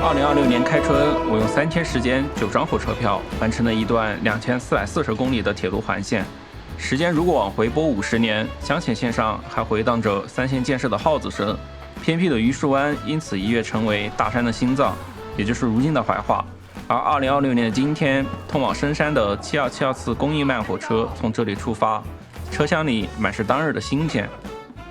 2026年开春，我用3天时间9张火车票完成了一段2440公里的铁路环线。时间如果往回拨50年，湘黔线上还回荡着3线建设的号子声，偏僻的榆树湾因此一跃成为大山的心脏，也就是如今的怀化。而2026年的今天，通往深山的7272次公益慢火车从这里出发，车厢里满是当日的新鲜。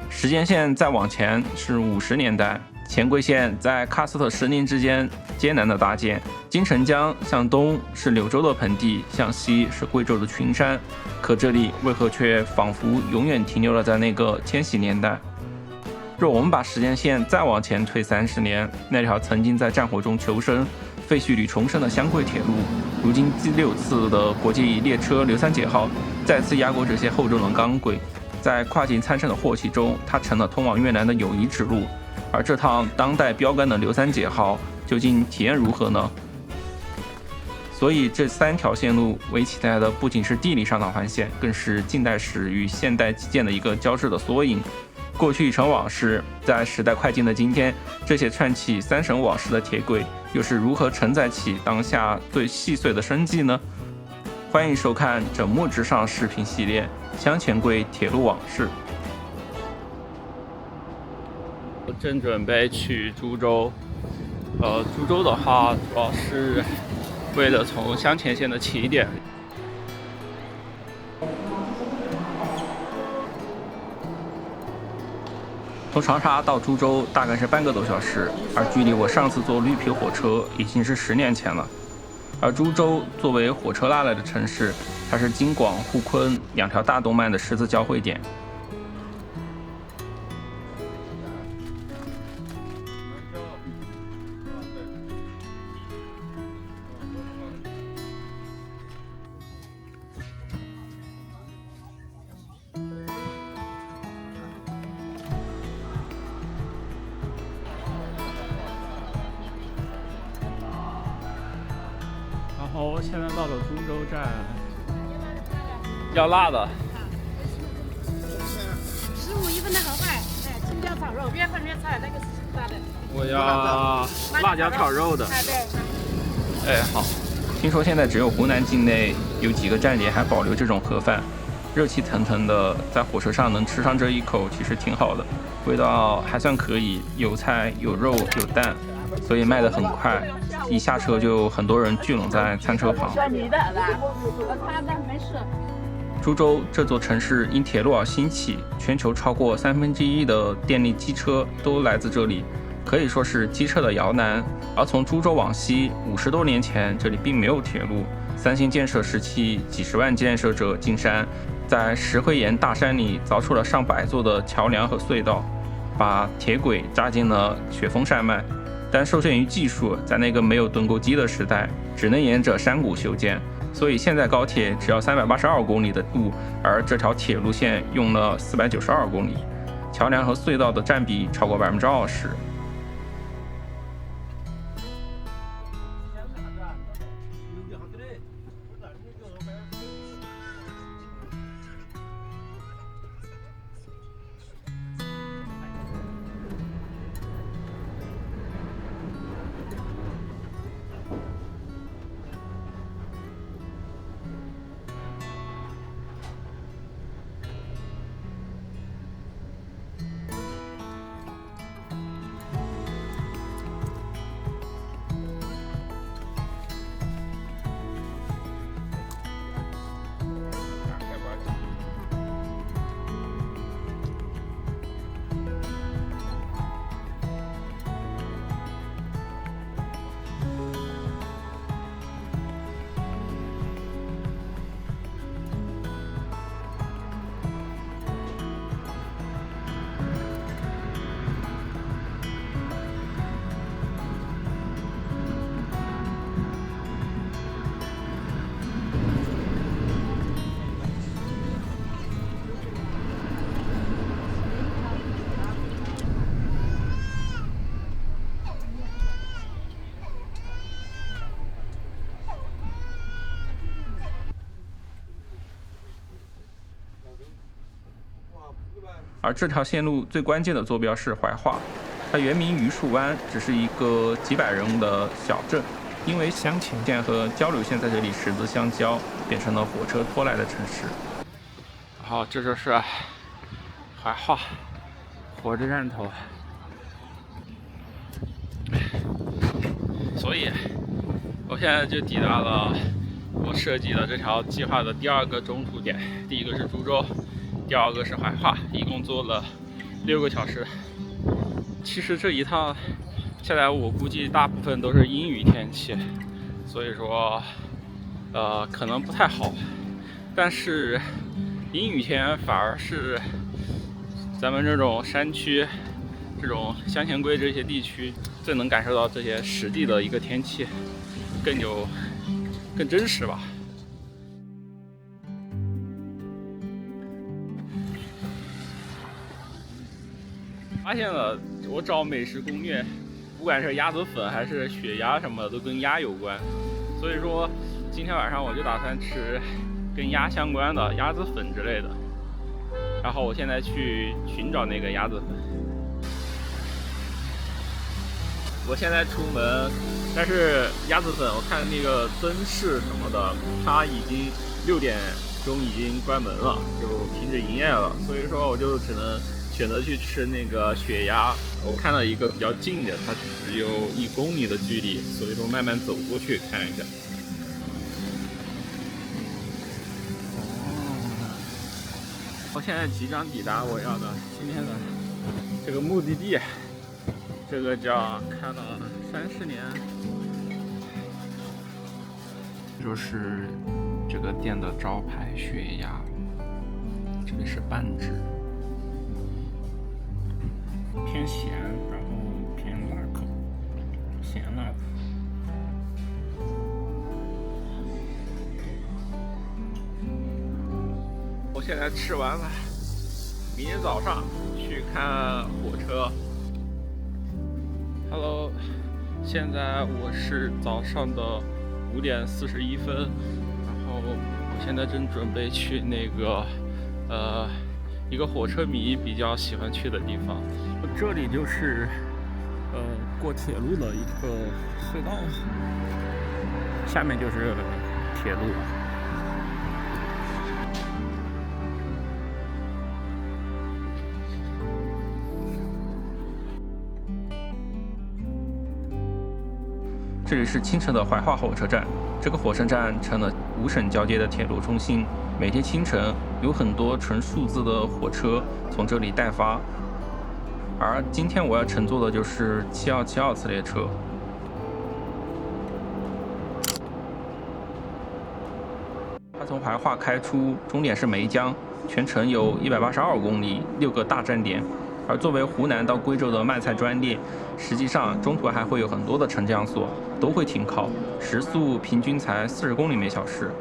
时间线再往前是50年代，黔桂线在喀斯特石林之间艰难的搭建。金城江向东是柳州的盆地，向西是贵州的群山，可这里为何却仿佛永远停留了在那个千禧年代？若我们把时间线再往前推30年，那条曾经在战火中求生、废墟里重生的湘桂铁路，如今第6次的国际列车刘三姐号再次压过这些厚重的钢轨，在跨境参生的祸气中，它成了通往越南的友谊之路。而这趟当代标杆的刘三姐号究竟体验如何呢？所以这3条线路为期待的不仅是地理上的环线，更是近代史与现代基建的一个交织的缩影。过去已成往事，在时代快进的今天，这些串起3省往事的铁轨又是如何承载起当下最细碎的生机呢？欢迎收看枕墨之上视频系列《湘黔桂铁路往事》。我正准备去株洲，株洲的话主要是为了从湘黔线的起点。从长沙到株洲大概是半个多小时，而距离我上次坐绿皮火车已经是10年前了。而株洲作为火车拉来的城市，它是京广沪昆2条大动脉的十字交汇点。然后现在到了株洲站，要辣的。15一份的好坏，青椒炒肉，越分越菜，那个是大的。我要辣椒炒肉的。对。哎，好。听说现在只有湖南境内有几个站点还保留这种盒饭，热气腾腾的，在火车上能吃上这一口，其实挺好的，味道还算可以，有菜有肉有蛋，所以卖得很快。一下车就很多人聚拢在餐车旁。株洲这座城市因铁路而兴起，全球超过1/3的电力机车都来自这里，可以说是机车的摇篮。而从株洲往西，50多年前这里并没有铁路。3星建设时期，几十万建设者进山，在石灰岩大山里凿出了上百座的桥梁和隧道，把铁轨扎进了雪峰山脉。但受限于技术，在那个没有盾构机的时代，只能沿着山谷修建，所以现在高铁只要382公里的路，而这条铁路线用了492公里，桥梁和隧道的占比超过20%。而这条线路最关键的坐标是怀化。它原名榆树湾，只是一个几百人的小镇，因为乡前线和交流线在这里十字相交，变成了火车拖来的城市。好，这就是怀化火车站头，所以我现在就抵达了我设计的这条计划的第2个中途点，第1个是株洲，第2个是怀化，一共坐了6个小时。其实这一趟下来，我估计大部分都是阴雨天气，所以说可能不太好。但是阴雨天反而是咱们这种山区、这种湘黔归这些地区最能感受到这些实地的一个天气，更真实吧。发现了，我找美食攻略，不管是鸭子粉还是血鸭什么的，都跟鸭有关。所以说，今天晚上我就打算吃跟鸭相关的鸭子粉之类的。然后我现在去寻找那个鸭子粉。我现在出门，但是鸭子粉我看那个灯饰什么的，它已经6点钟已经关门了，就停止营业了。所以说我就只能选择去吃那个血鸭。我看到一个比较近的，它只有1公里的距离，所以说慢慢走过去看一下。我现在即将抵达我要的今天的这个目的地，这个叫开了30年，就是这个店的招牌血鸭，这里是半只，偏咸，然后偏辣口，咸辣的。我现在吃完了，明天早上去看火车。Hello， 现在我是早上的5点41分，然后我现在正准备去那个一个火车迷比较喜欢去的地方。这里就是过铁路的一个隧道，下面就是铁路。这里是清晨的怀化火车站，这个火车站成了5省交接的铁路中心。每天清晨有很多纯数字的火车从这里代发，而今天我要乘坐的就是7272次列车。它从怀化开出，终点是梅江，全程有182公里，6个大站点。而作为湖南到贵州的卖菜专列，实际上中途还会有很多的沉降所，都会停靠，时速平均才40公里每小时。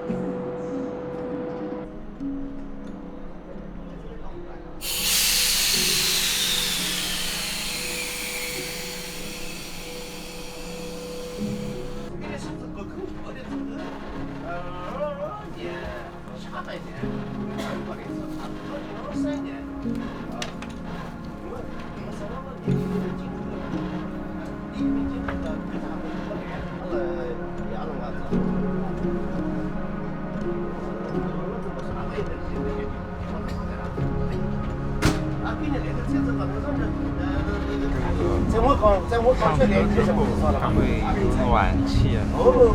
上车之后，它会有暖气，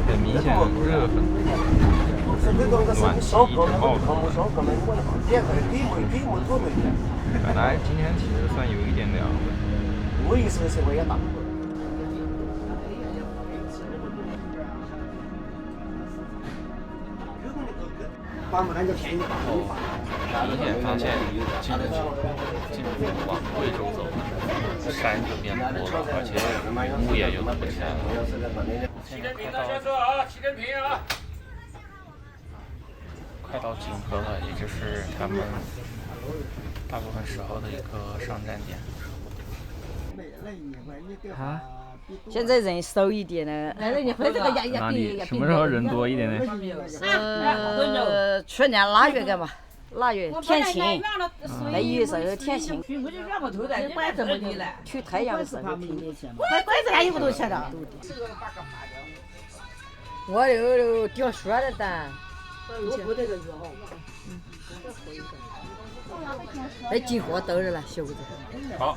很明显热很多。暖气一直冒着。本来今天其实算有一点凉的。明显发现进入往贵州走，山就变多了，而且雾也有凸起来了。现在快到锦河了，也就是他们大部分时候的一个上站点。啊，现在人少一点了。哪里？什么时候人多一点呢？去年腊月干嘛？腊月天晴，那1月时候天晴，我就怨不头的，你管这么低了。出太阳的时候便宜。拐子俩有不多钱的。我有掉水的单。那进货到这了，小子。好。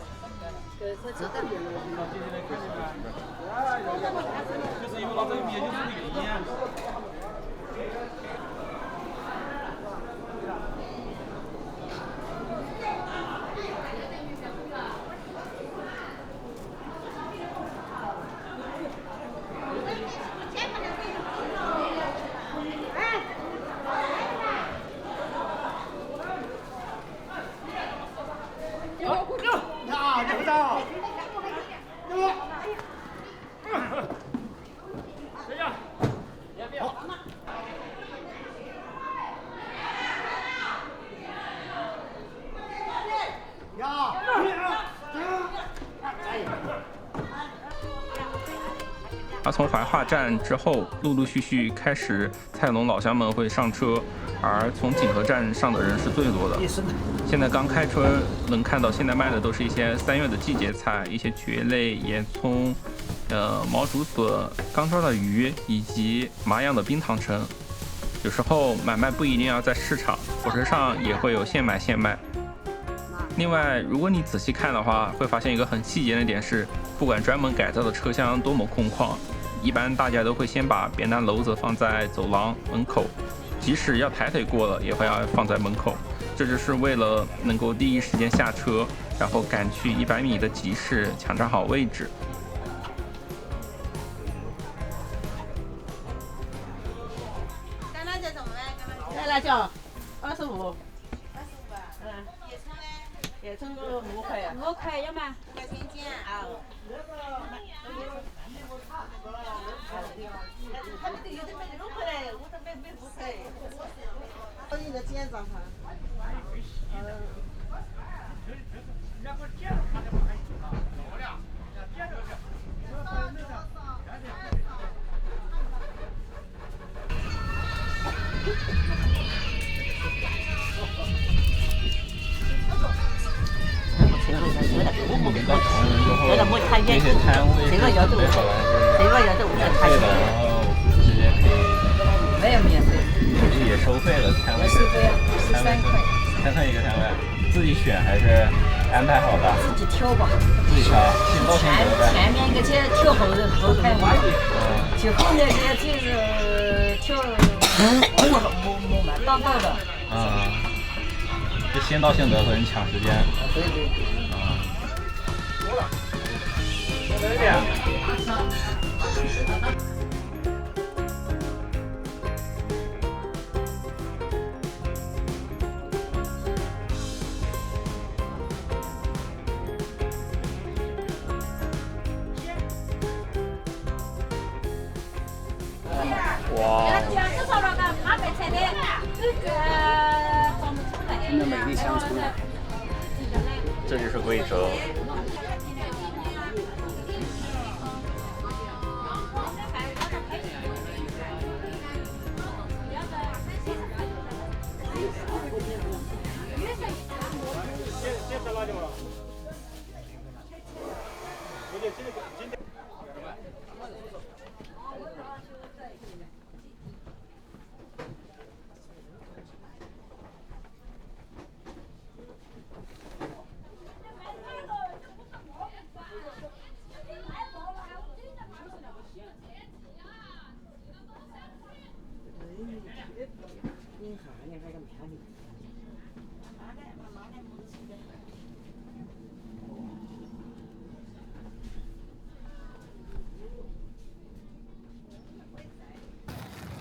而从怀化站之后，陆陆续续开始菜农老乡们会上车，而从锦河站上的人是最多的。现在刚开春，能看到现在卖的都是一些3月的季节菜，一些蕨类、野葱、毛竹笋、刚抓的鱼以及麻样的冰糖橙。有时候买卖不一定要在市场，火车上也会有现买现卖。另外，如果你仔细看的话，会发现一个很细节的点是，不管专门改造的车厢多么空旷，一般大家都会先把扁担篓子放在走廊门口，即使要抬腿过了，也会要放在门口。这就是为了能够第一时间下车，然后赶去100米的集市，抢占好位置。干辣椒怎么卖？干辣椒25。野葱5块呀，5块要吗？5块钱斤啊。他们都有的卖6块嘞，我这卖5块。我一个尖子哈。觉得没看见，这个要走，这个要走不看见。然后直接可以。没有免费。也收费了，摊位。收费啊，13块。3块一个摊位，自己选还是安排好的？自己挑吧。自己挑，先到先得呗。前面一个先挑后头排嘛，就后面这就是挑木嘛当道的。就先到先得，和人抢时间。对对。多一点。哇！真的美丽乡村。这就是贵州。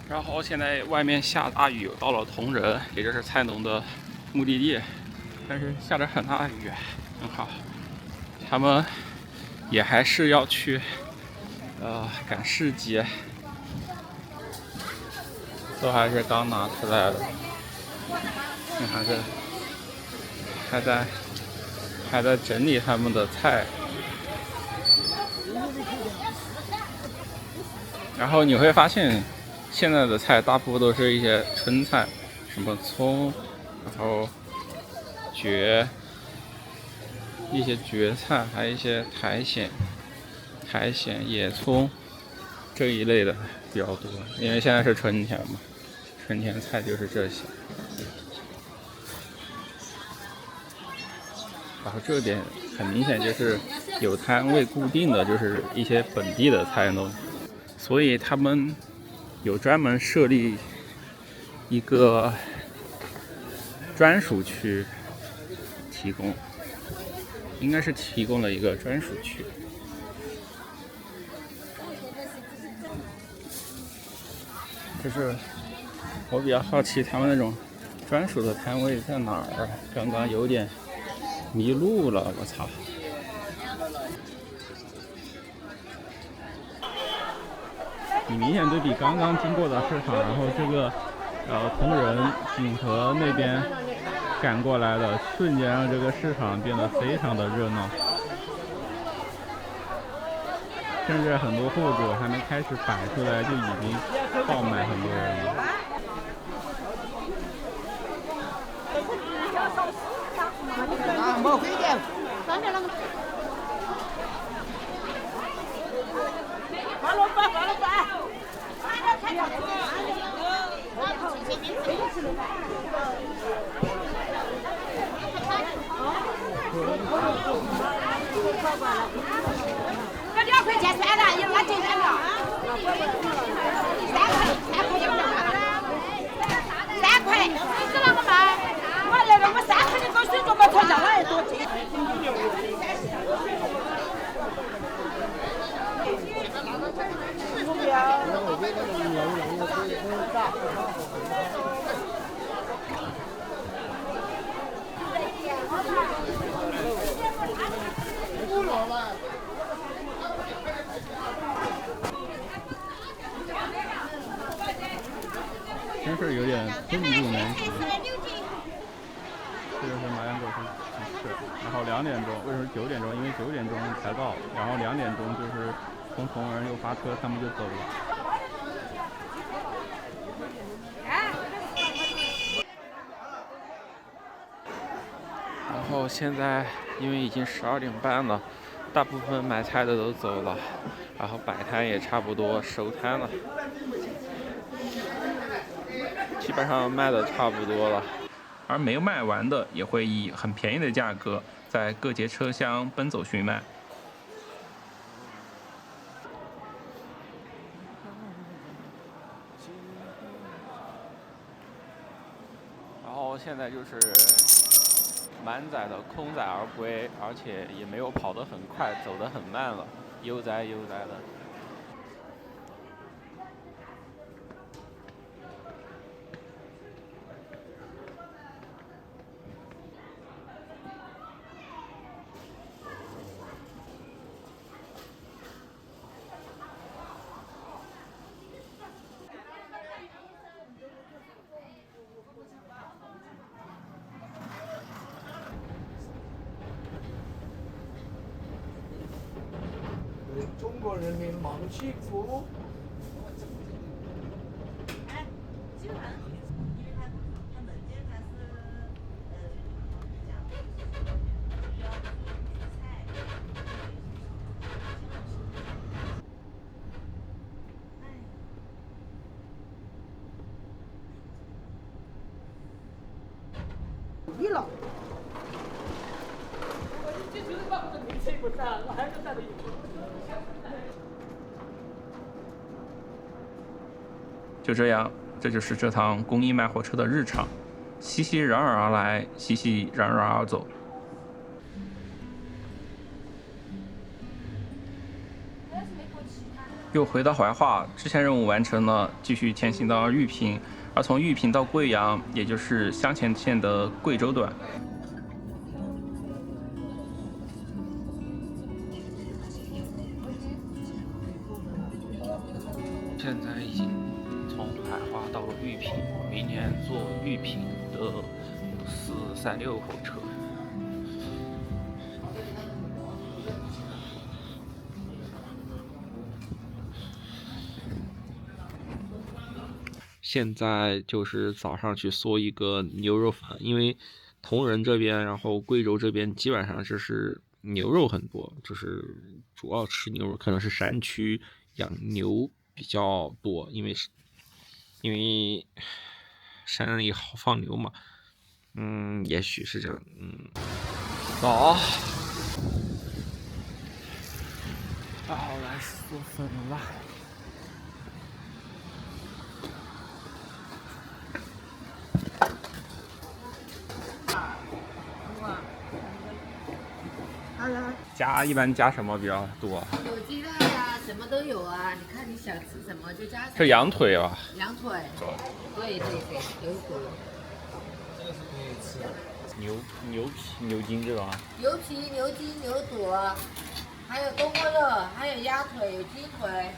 然后现在外面下大雨，到了铜仁，也就是菜农的目的地，但是下着很大的雨，很好。他们也还是要去赶市集，都还是刚拿出来的，你看这还在整理他们的菜。然后你会发现，现在的菜大部分都是一些春菜，什么葱、然后一些蕨菜，还有一些苔藓、野葱这一类的比较多，因为现在是春天嘛，春天菜就是这些。然后这边很明显就是有摊位固定的，就是一些本地的菜农，所以他们有专门设立一个专属区提供，应该是提供了一个专属区。就是我比较好奇他们那种专属的摊位在哪儿，刚刚有点迷路了，我操！你明显对比刚刚经过的市场，然后这个从锦和那边赶过来的，瞬间让这个市场变得非常的热闹，甚至很多货主还没开始摆出来就已经爆满很多人了。这2块钱算了，有俺挣钱了。3块，你知道个卖？我来了，我3块的搞水果，我才让俺多挣。真是有点寸步难行。这就是麻将狗市，然后2点钟，为什么9点钟？因为9点钟才到，然后2点钟就是从同仁又发车，他们就走了。然后现在因为已经12点半了，大部分买菜的都走了，然后摆摊也差不多收摊了，基本上卖的差不多了。而没有卖完的也会以很便宜的价格在各节车厢奔走寻卖。然后现在就是满载的空载而归，而且也没有跑得很快，走得很慢了，悠哉悠哉的。中国人民忙起服。你了。就这样，这就是这趟公益卖火车的日常，熙熙攘攘而来，熙熙攘攘而走。又回到怀化，支线任务完成了，继续前行到玉屏，而从玉屏到贵阳，也就是湘黔线的贵州段。现在已经从怀化到了玉屏，明年坐玉屏的436火车。现在就是早上去嗦一个牛肉粉，因为铜仁这边，然后贵州这边基本上就是牛肉很多，就是主要吃牛肉，可能是山区养牛比较多，因为山里好放牛嘛，也许是这样，走，然后来嗦粉了。一般加什么比较多？有鸡蛋呀，什么都有啊。你看你想吃什么就加什么。是羊腿吧？羊腿。对，牛骨。这个是可以吃的。牛皮、牛筋这种啊？牛皮、牛筋、牛肚，还有冬瓜肉，还有鸭腿、有鸡腿，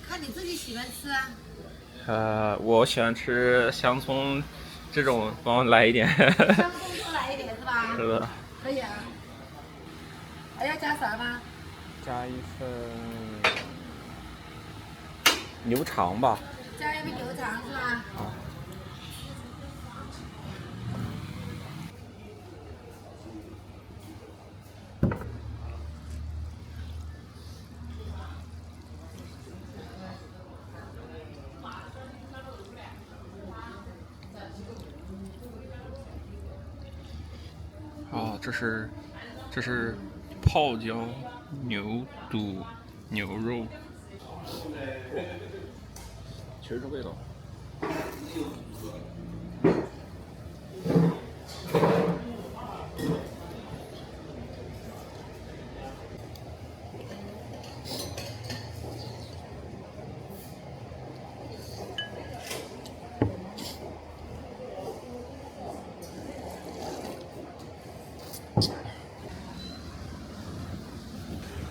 看你自己喜欢吃啊。我喜欢吃香葱，这种帮我来一点。香葱多来一点是吧？是的。可以啊。还要加啥吗？加一份牛肠吧。加一份牛肠是吧？好。这是泡椒牛肚牛肉，其实这味道。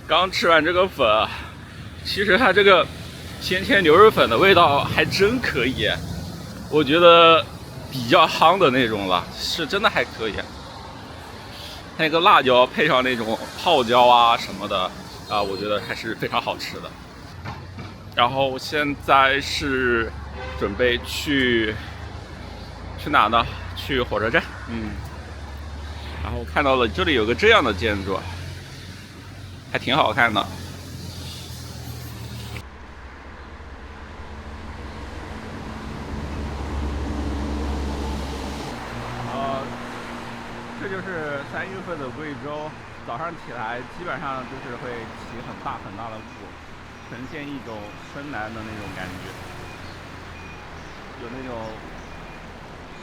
刚吃完这个粉，其实它这个鲜切牛肉粉的味道还真可以，我觉得比较夯的那种了，是真的还可以。那个辣椒配上那种泡椒啊什么的啊，我觉得还是非常好吃的。然后现在是准备去哪呢？去火车站。然后看到了这里有个这样的建筑。还挺好看的。这就是3月份的贵州，早上起来基本上就是会起很大的雾，呈现一种深蓝的那种感觉，有那种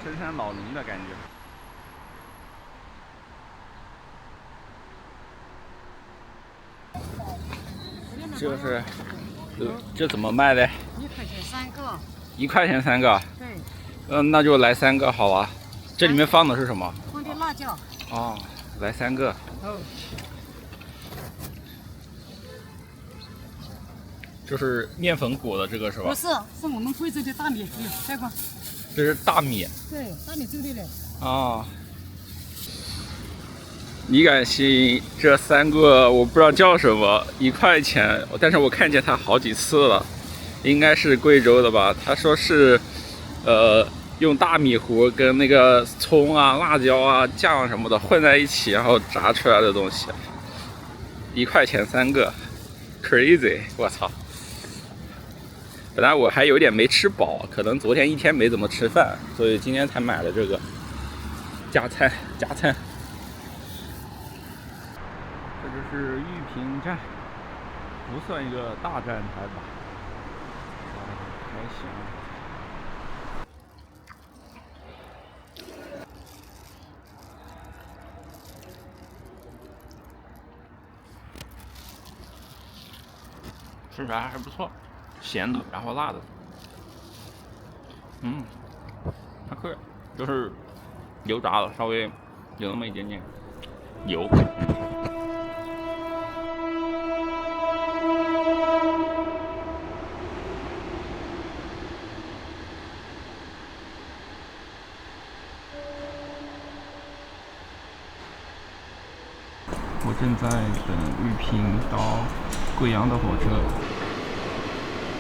深山老林的感觉。这怎么卖的？1块钱3个。1块钱3个。对。那就来3个好啊。这里面放的是什么？放点辣椒。哦，来3个。就是面粉裹的这个是吧？不是，是我们贵州的大米，看过。这是大米。对，大米做的嘞。啊。你敢信这3个我不知道叫什么，1块钱，但是我看见它好几次了，应该是贵州的吧？他说是，用大米糊跟那个葱啊、辣椒啊、酱什么的混在一起，然后炸出来的东西。1块钱3个 ，crazy！ 我操！本来我还有点没吃饱，可能昨天一天没怎么吃饭，所以今天才买了这个加餐。这就是玉屏站，不算一个大站台吧，还行。吃起来还不错，咸的，然后辣的，还可以，就是油炸的，稍微有那么一点点油。我正在等玉屏到贵阳的火车。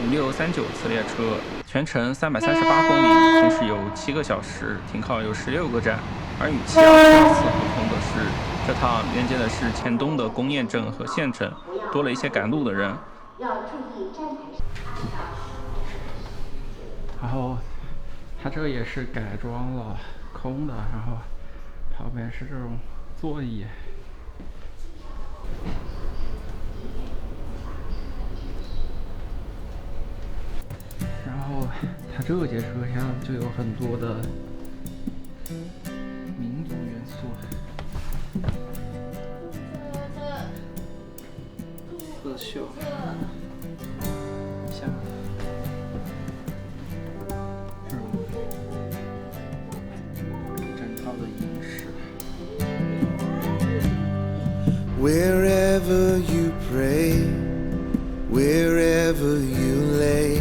5639次列车全程338公里，行驶有7个小时，停靠有16个站。而与724不同的是，这趟连接的是黔东的工业镇和县城，多了一些赶路的人。然后它这个也是改装了，空的，然后旁边是这种座椅。然后它这节车厢就有很多的民族元素，刺绣，像这种整套的银饰。Wherever you pray, wherever you lay,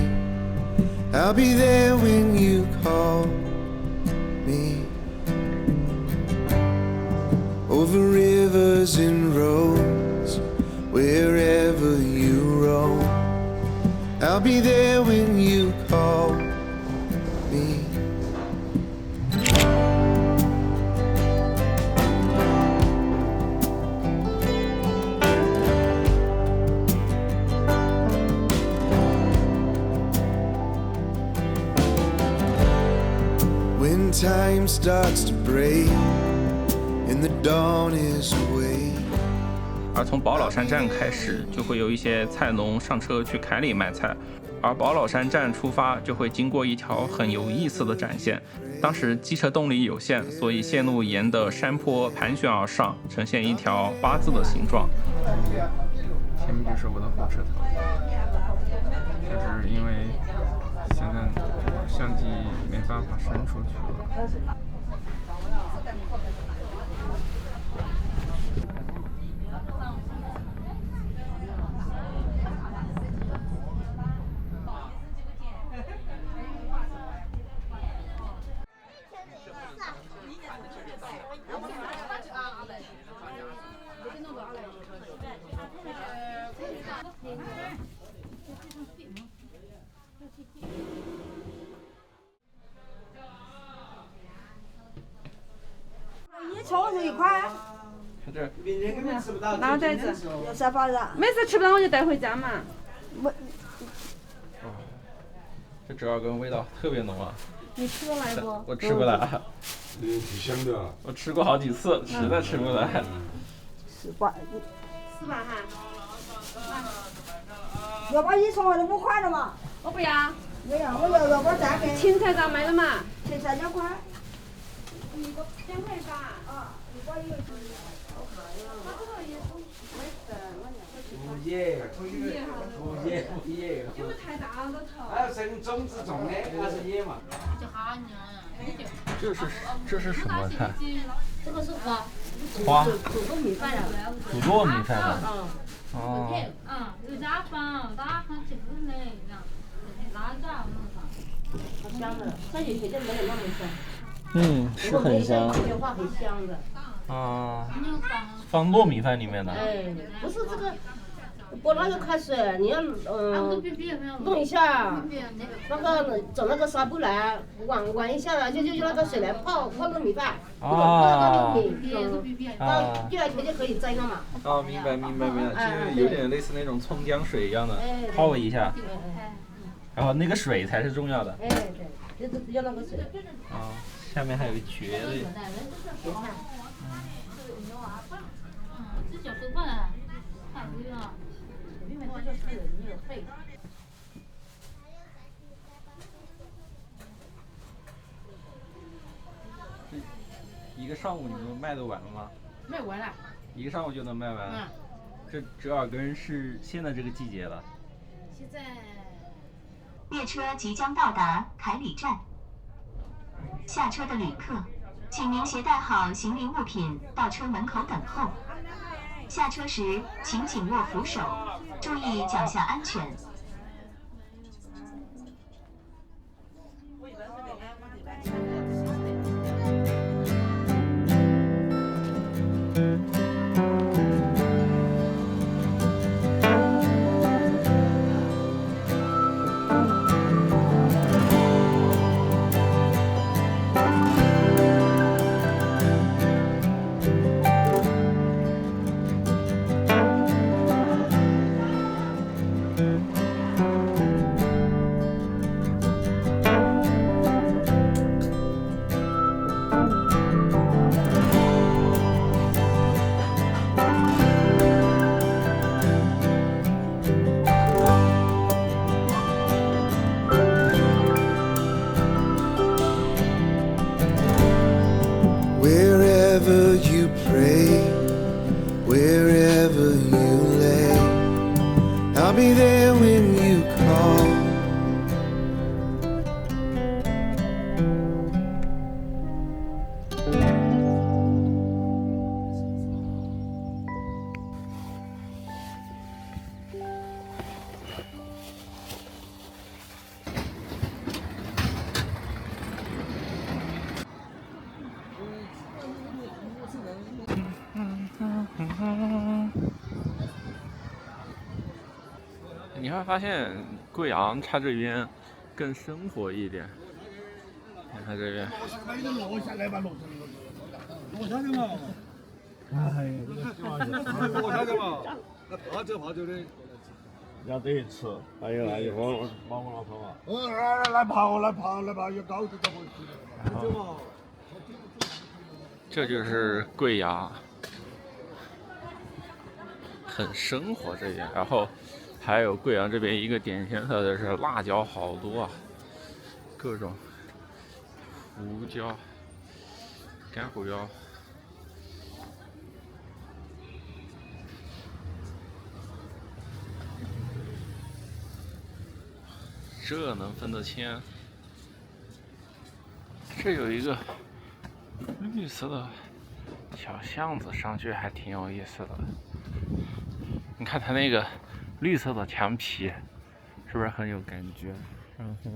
I'll be there when you call me. Over rivers and roads, wherever you roam, I'll be there when you call me. When time starts to break and the dawn is away. 而从宝老山站开始，就会有一些菜农上车去凯里卖菜，而宝老山站出发就会经过一条很有意思的展线。当时机车动力有限，所以线路沿的山坡盘旋而上，呈现一条八字的形状。前面就是我的火车头，就是因为现在相机没办法伸出去了。一抽是1块，看这，哪袋子？有啥包子？每次吃不到我就带回家嘛。这折耳根味道特别浓啊！你吃过来不？我吃过来，挺香的。我吃过好几次，实在吃不来。4块4块哈。要把一抽的5块了嘛？我不要。没有，我要把价格。芹菜咋卖的嘛？芹菜2块。2块8。啊，1块1个斤。不野，因为太大了头。还有生种子种的，还是野嘛？这是什么菜？这个是花，花，煮糯米饭的。煮糯米饭的。哦。有家饭，大很吃不来，哪家好香的，这有些就没有那么香。是很香。的话很香的。啊，放糯米饭里面的。哎，不是这个，拨那个开水，你要弄一下，那个整那个纱布来玩一下，就那个水来泡糯米饭，啊，到第2天就可以摘了嘛。哦，明白，就是有点类似那种葱姜水一样的，泡一下，然后那个水才是重要的。哎，对，就是要那个水。啊，下面还有一绝的。这小手饭啊，太贵了。因为这叫菜人没有配。一个上午你们卖得完了吗？卖完了。一个上午就能卖完？这折耳根是现在这个季节了。现在。列车即将到达凯里站，下车的旅客，请您携带好行李物品到车门口等候。下车时，请紧握扶手，注意脚下安全。there when you call.你会发现贵阳它这边更生活一点。看它这边，落下来吧，落下去嘛！哎呀，落下去嘛！那怕走的，要得吃。还有一会儿把我拿跑嘛。来跑，有高子怎么去？这就是贵阳，很生活这边。然后还有贵阳这边一个典型特色是辣椒好多啊，各种胡椒、干胡椒。这能分得清？这有一个绿色的小巷子，上去还挺有意思的。你看它那个绿色的墙皮，是不是很有感觉？然后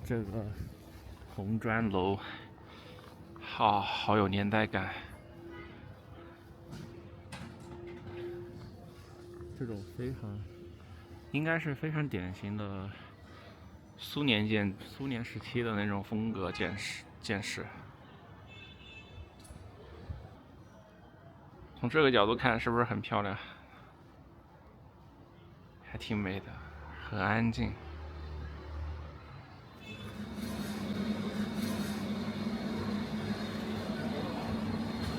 这个红砖楼，好有年代感。这种应该是非常典型的苏年时期的那种风格建设。从这个角度看，是不是很漂亮？还挺美的，很安静。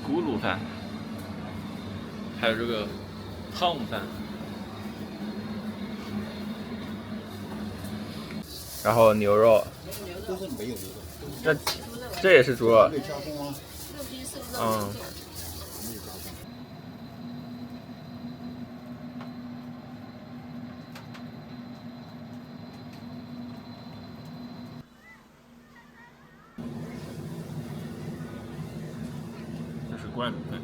咕噜饭，还有这个汤饭。然后牛肉，这也是猪肉，这是灌饭。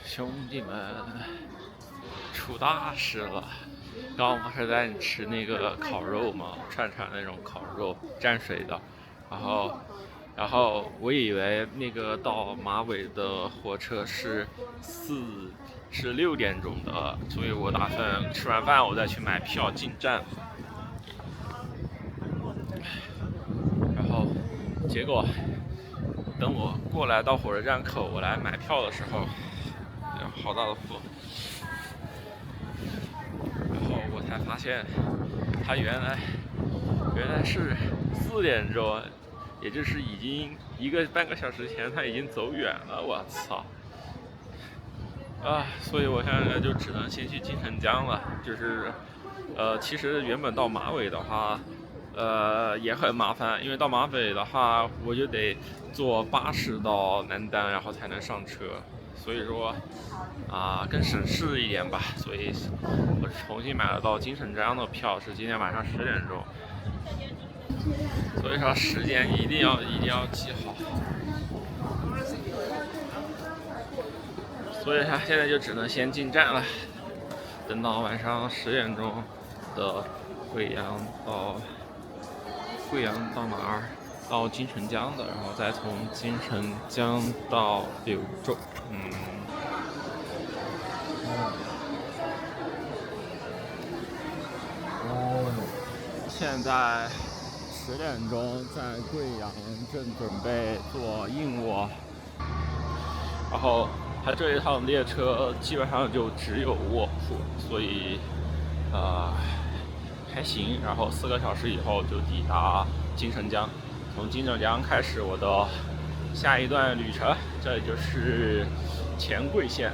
兄弟们，出大事了！刚刚不是在吃那个烤肉吗？串那种烤肉蘸水的，然后我以为那个到马尾的火车是6点钟的，所以我打算吃完饭我再去买票进站。然后结果等我过来到火车站口，我来买票的时候。好大的风，然后我才发现，他原来是4点钟，也就是已经半个小时前他已经走远了，我操！所以我现在就只能先去金城江了。就是，其实原本到马尾的话，也很麻烦，因为到马尾的话，我就得坐巴士到南丹，然后才能上车。所以说，更省事一点吧。所以我重新买了到金城江的票，是今天晚上10点钟。所以说时间一定要记好。所以他现在就只能先进站了，等到晚上10点钟的贵阳到哪儿？到金城江的，然后再从金城江到柳州。现在10点钟，在贵阳正准备坐硬卧，然后它这一趟列车基本上就只有卧铺，所以还行。然后4个小时以后就抵达金城江。从金城江开始我的下一段旅程，这就是黔桂线。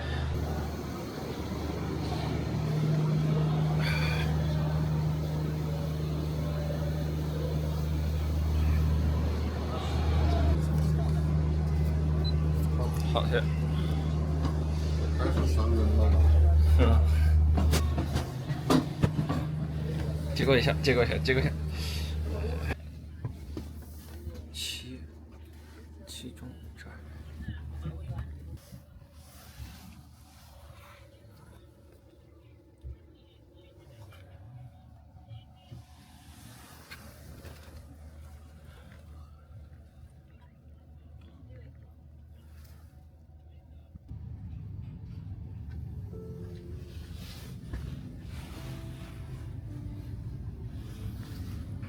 好些。还是伤人了嘛。接过一下。七中站。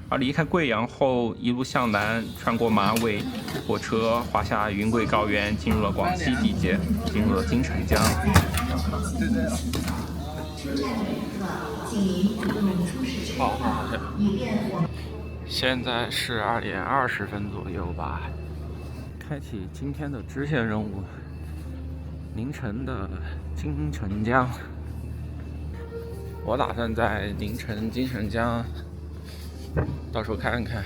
而离开贵阳后，一路向南，穿过马尾，火车滑下云贵高原，进入了广西地界，进入了金城江。好，现在是2点20分左右吧。开启今天的支线任务，宁城的金城江。我打算在宁城金城江。到时候看看，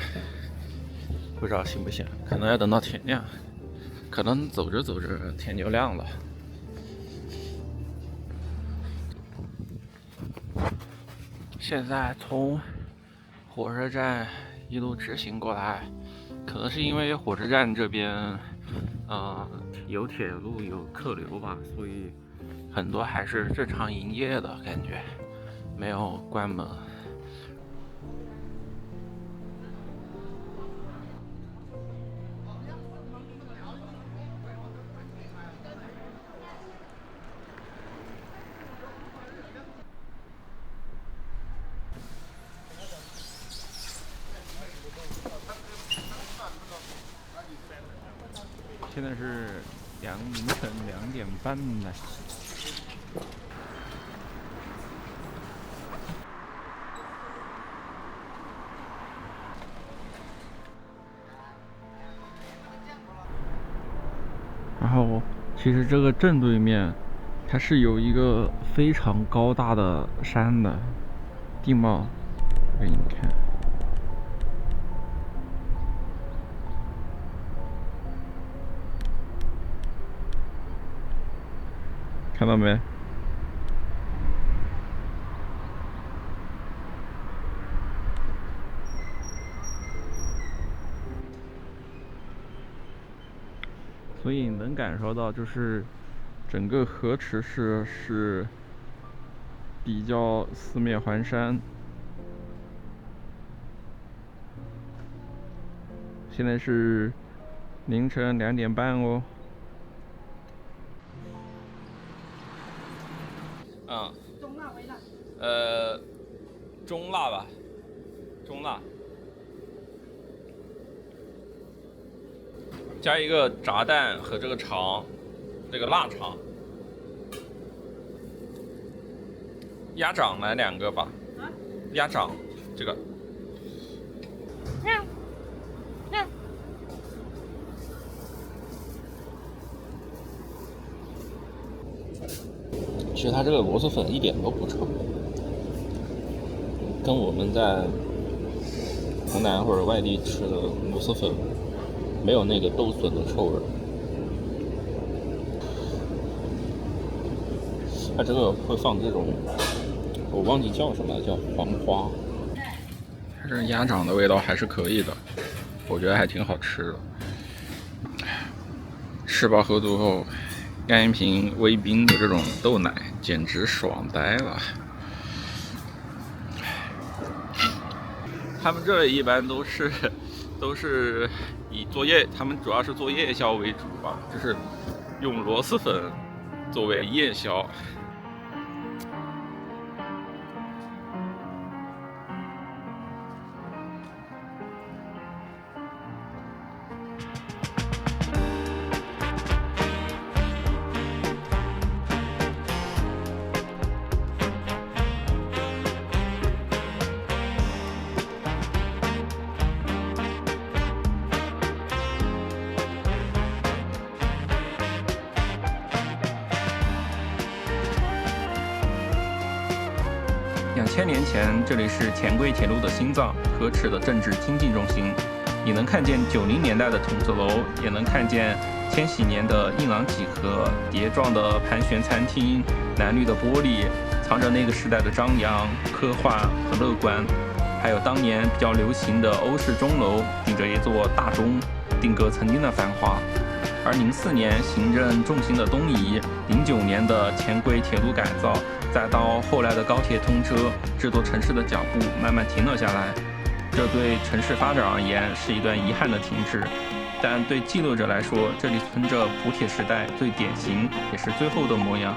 不知道行不行，可能要等到天亮，可能走着走着天就亮了。现在从火车站一路直行过来，可能是因为火车站这边，有铁路有客流吧，所以很多还是正常营业的感觉，没有关门。现在是凌晨2点半了。然后，其实这个正对面，它是有一个非常高大的山的地貌，给你们看。看到没？所以能感受到，就是整个河池市是比较四面环山。现在是凌晨2点半哦。中辣微辣。中辣吧，中辣。加一个炸弹和这个肠，这个腊肠。鸭掌来2个吧。鸭掌，这个。其实它这个螺蛳粉一点都不臭，跟我们在湖南或者外地吃的螺蛳粉没有那个豆笋的臭味。它这个会放这种，我忘记叫什么了，叫黄花。它这鸭掌的味道还是可以的，我觉得还挺好吃的。吃饱喝足后，干一瓶微冰的这种豆奶，简直爽呆了。他们这里一般都是以他们主要是做夜宵为主吧，就是用螺蛳粉作为夜宵。2000年前，这里是黔桂铁路的心脏，河池的政治经济中心。你能看见90年代的筒子楼，也能看见千禧年的硬朗几何、碟状的盘旋餐厅、蓝绿的玻璃，藏着那个时代的张扬、科幻和乐观。还有当年比较流行的欧式钟楼，顶着一座大钟，定格曾经的繁华。而04年行政重心的东移，09年的前轨铁路改造，再到后来的高铁通车，这座城市的脚步慢慢停了下来。这对城市发展而言是一段遗憾的停滞，但对记录者来说，这里存着补铁时代最典型也是最后的模样。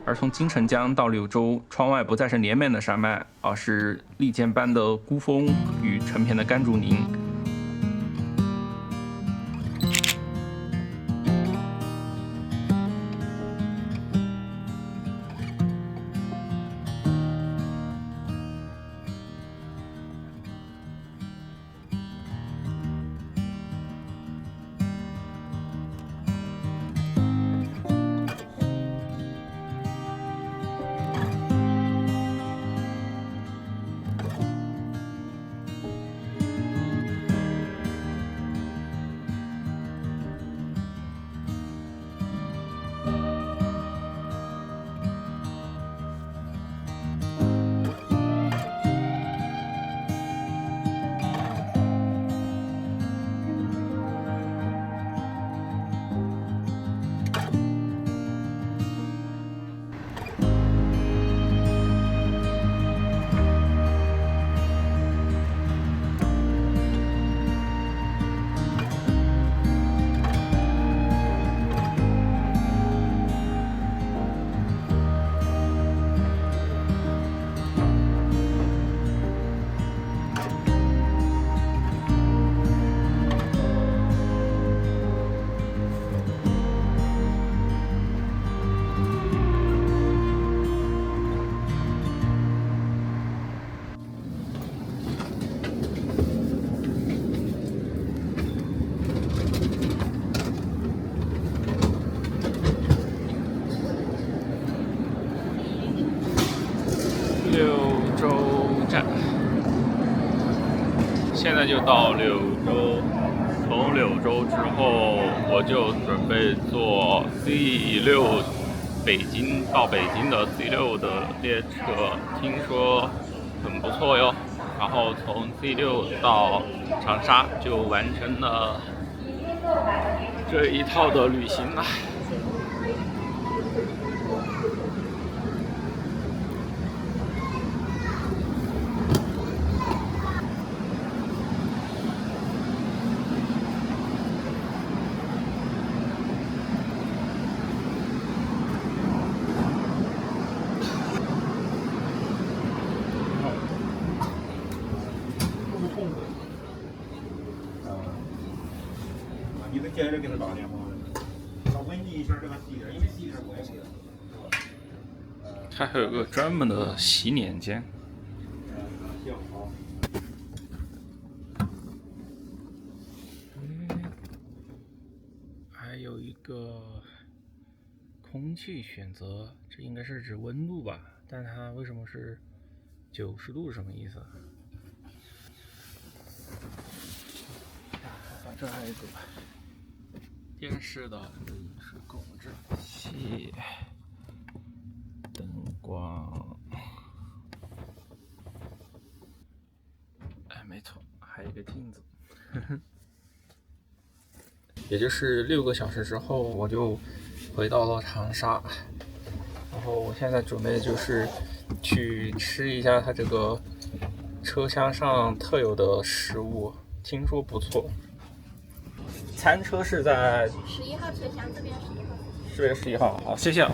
而从金城江到柳州，窗外不再是连绵的山脉，而是利剑般的孤峰与成片的甘竹林。现在就到柳州，从柳州之后，我就准备坐 C6 到北京的 C6 的列车，听说很不错哟。然后从 C6 到长沙就完成了这一套的旅行了。你得接着给他打电话，他问你一下这个地点，因为地点我也不知道。它还有个专门的洗脸间。还有一个空气选择，这应该是指温度吧？但它为什么是90度？什么意思？这还有一个电视的饮食控制器。器、灯光，哎，没错，还有一个镜子。也就是6个小时之后，我就回到了长沙。然后我现在准备就是去吃一下它这个车厢上特有的食物，听说不错。餐车是在11号车厢，这边11号。这边11号，好，谢谢啊。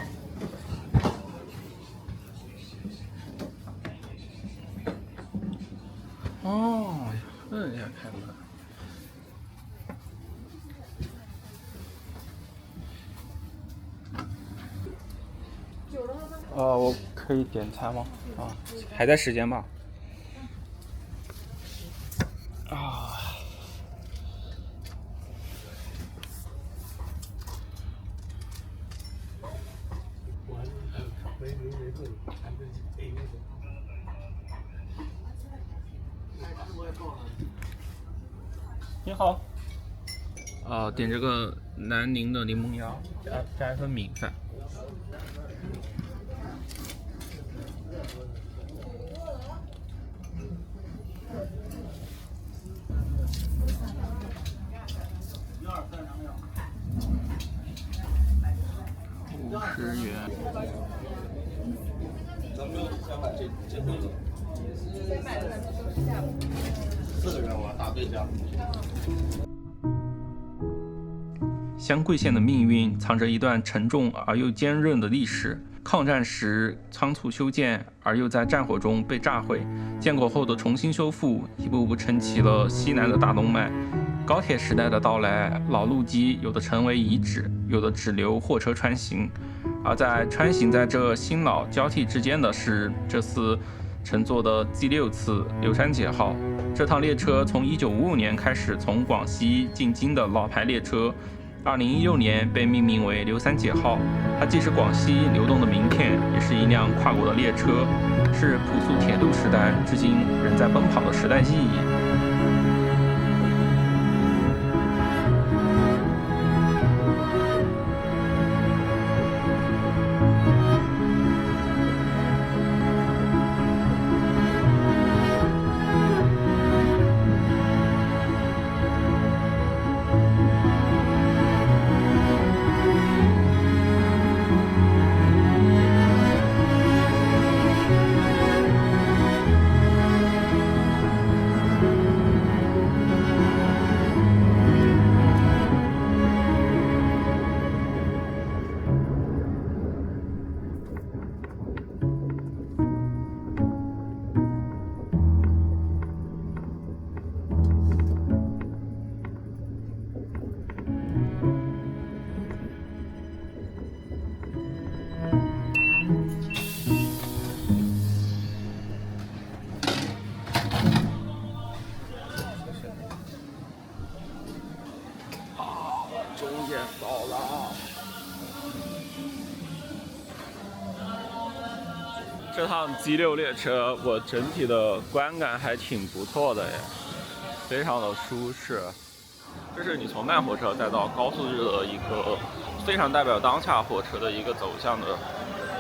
哦，这样开门。我可以点餐吗？啊，还在时间吧？啊。你好。点这个南宁的柠檬鸭，加一份米饭。50元。4个人我大对价。湘桂县的命运藏着一段沉重而又坚韧的历史。抗战时仓促修建，而又在战火中被炸毁，建国后的重新修复，一步步撑起了西南的大动脉。高铁时代的到来，老路基有的成为遗址，有的只留货车穿行。而在穿行在这新老交替之间的是这次乘坐的第6次刘三姐号。这趟列车从1955年开始从广西进京的老牌列车，2016年被命名为刘三姐号。它既是广西流动的名片，也是一辆跨国的列车，是朴素铁路时代至今仍在奔跑的时代记忆。到了。这趟 G6 列车，我整体的观感还挺不错的耶，非常的舒适。这是你从慢火车再到高速日的一个非常代表当下火车的一个走向的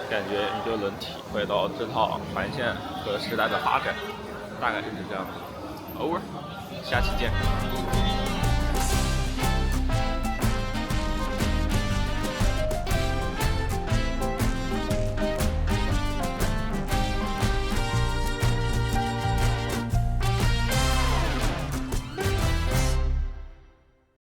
感觉，你就能体会到这套环线和时代的发展，大概就是这样的。Over， 下期见。